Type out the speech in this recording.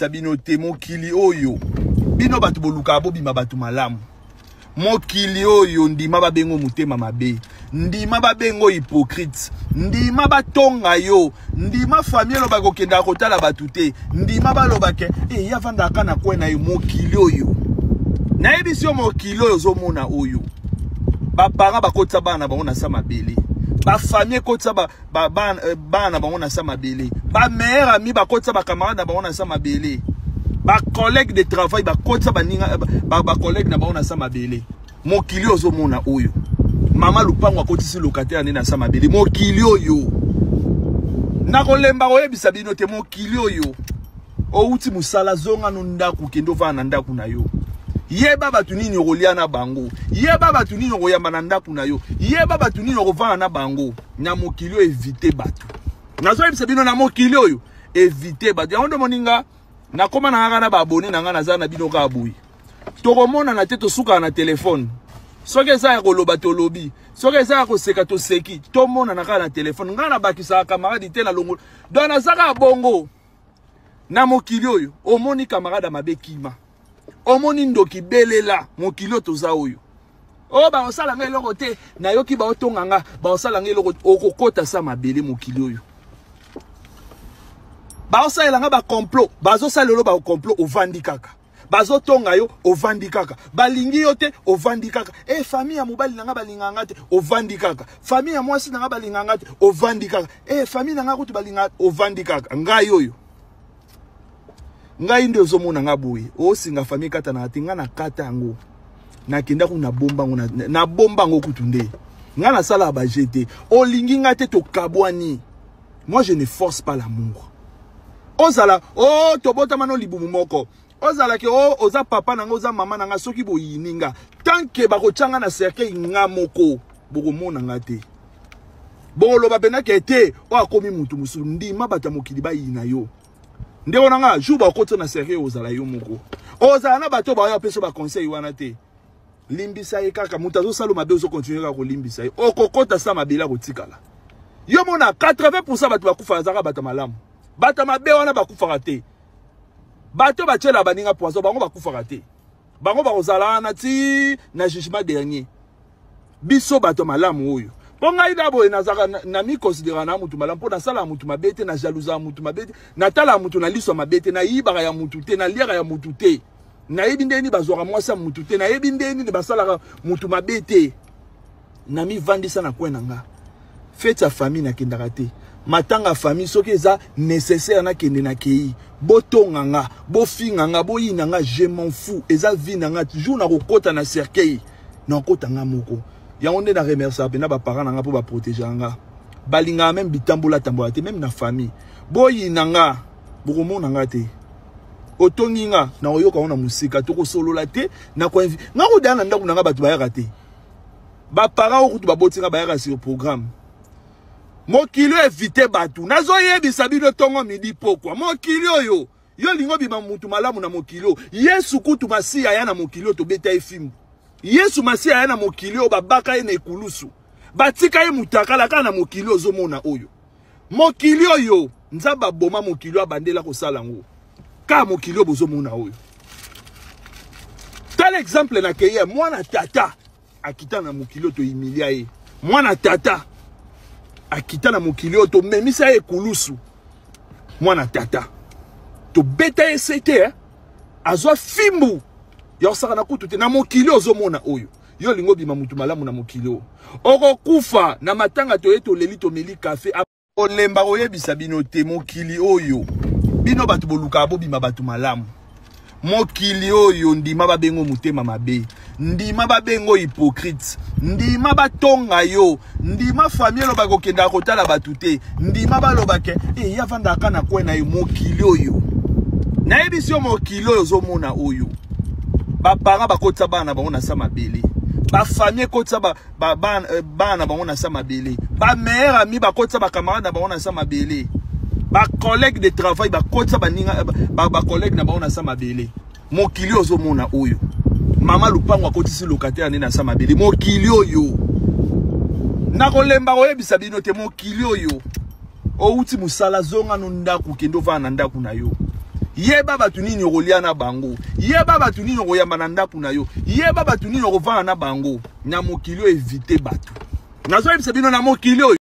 oyebisa bino te mokili oyo bino batu boluka bobima batu malamu mokili oyo ndima babengo mutema mabe ndima babengo hypocrite ndima batonga yo ndima famille loba kokenda kotala batu te ndima balobake yavanda kana kwena yo mokili oyo na ebisio mokili oyo zomona oyo bapara bakotsa bana bango na samabele ba famille kotsa bana bango na samabele ba meilleur ami bakotsa ba camarade bango na samabele ba collègue de travail bakotsa baninga ba collègue na bango na samabele mokili ozo mona oyo mama lupango akotisi locataire na samabele mokili oyo na kolemba oyebisa bino te mokili oyo outi musala zonga no ndaku kendo vana ndaku na yo yeba batu nini okolia na bango yeba batu nini okoyamba na ndaku na yo yeba batu nini okovana na bango na mokili oyo éviter batu nazo yebisa bino na mokili oyo éviter batu yango ndo moninga nakoma na ngana ba abonné na ngana za na bino ka boui tokomona na te tosuka na telefone soki eza ya koloba tolobi soki eza ya koseka toseki tomona na kaka na telefone ngana bakisa camarade te na longo do na saka bongo na mokili oyo omoni camarade mabe kima omoni ndoki belela mokili toza oyo o ba osala nga eloko te na yoki ba otonga nga ba osala nga eloko okokota sa mabele mokili oyo ba osala nga ba complot bazo sala lo ba complot ovandi kaka bazo tonga yo ovandi kaka balingi yo te ovandi kaka famille ya mobali nanga balinganga te ovandi kaka famille ya mwasi nanga balinganga te ovandi kaka famille nanga kutu balinga ovandi kaka ngai oyo ngai ndio zomona nga boye o singa famille kata na tinga na kata yango na kenda ku na bomba ngo na bomba ngo kutu nde nga na sala ba jeté olingi nga te to kabwani moi je ne force pas l'amour ozala tobota mano libumu moko ozala ke oza papa nanga oza mama nanga soki boyininga tanke bakochanga na cercueil nga moko bokomona nga te boloba benake te akomi mutu musu ndima bata mokili bayina yo ndeko nanga juba okotso na cercueil ozala yo moko ozala na bato ba yo peso ba conseil wana te limbisa ye kaka mutu azosala mabe ozo continuer ka kolimbisa ye okokota sa mabela kotikala yo mona 80% bato bakufa zaka bata malamu bata mabe wana bakufa te bato bachela baninga poison bango bakufa te bango bakozala na ti na jugement dernier biso bato malamu oyo bonga ida boye nazaka na mi considérer na mutu malamu pona sala mutu mabete na jalousa mutu mabete na tala mutu na liso mabete na yibaka ya mutu te na liaka ya mutu te na yebindeni bazwaka mwasa mutu te na yebindeni ne basala mutu mabete na mi vandisa na kwena nga fête ya famille na kendaka te matanga famille soki eza nécessaire na kende na kei botonga nga bofinga nga boyina nga je m'en fous eza vie na nga toujours na kokota na cercueil na kokota nga moko yango nde na remercier bena ba parents na nga po ba protéger nga balinga même bitambola tambola te même na famille boyina nga bokomona nga te otongi nga na oyoka ona musika toko solola te na kwa nga kodana ndako na nga batu bayaka te ba parents okutu baboti nga bayaka sur programme mokili éviter batu nazo yebisa bino tongo midi pokwa mokili oyo yo lingo bima mutu malamu na mokili Yesu kutu masiya ya na mokili to beta efimbu Yesu masiya ya na mokili babaka ye na ekulusu batika ye mutakala kana na mokili ozomona oyo mokili oyo nzaba boma mokili abandela kosala ngo ka mokili bozomona oyo tel exemple na keye mwana tata akita na mokili to humilia ye mwana tata akita na mokili to memisa ekulusu mwana tata to beta esete azwa fimbu ya osaka na kutu te na mokili ozomona oyo yo lingo bima mutu malamu na mokili okokufa na matanga to eto leli to meli café olemba oyebisa bino te mokili oyo bino batu boluka bobima batu malamu mokili oyo ndima babengo mutema mabe ndima babengo hypocrite ndima batonga yo ndima famille loba kokenda kotala batu te ndima balobake yavanda kana kwena yo mokili oyo na ebisio mokili oyo zomona oyo ba parents bakotsa bana bango na samabele ba famille kotsa bana bango na samabele ba meilleur ami bakotsa ba camarade bango na samabele ba collègue de travail bakotsa baninga ba collègue na bango na samabele mokili ozomona oyo mama lupango akotisi locataire na samabele mokili oyo na kolemba oyebisa bino te mokili oyo outi musala zonga no ndaku kendo vana ndaku na yo yeba bato nini okolia na bango, yeba bato nini okoyamba na ndako na yo, yeba bato nini okovanda na bango. Na mokili oyo éviter bato. Nazo yebisa bino na mokili oyo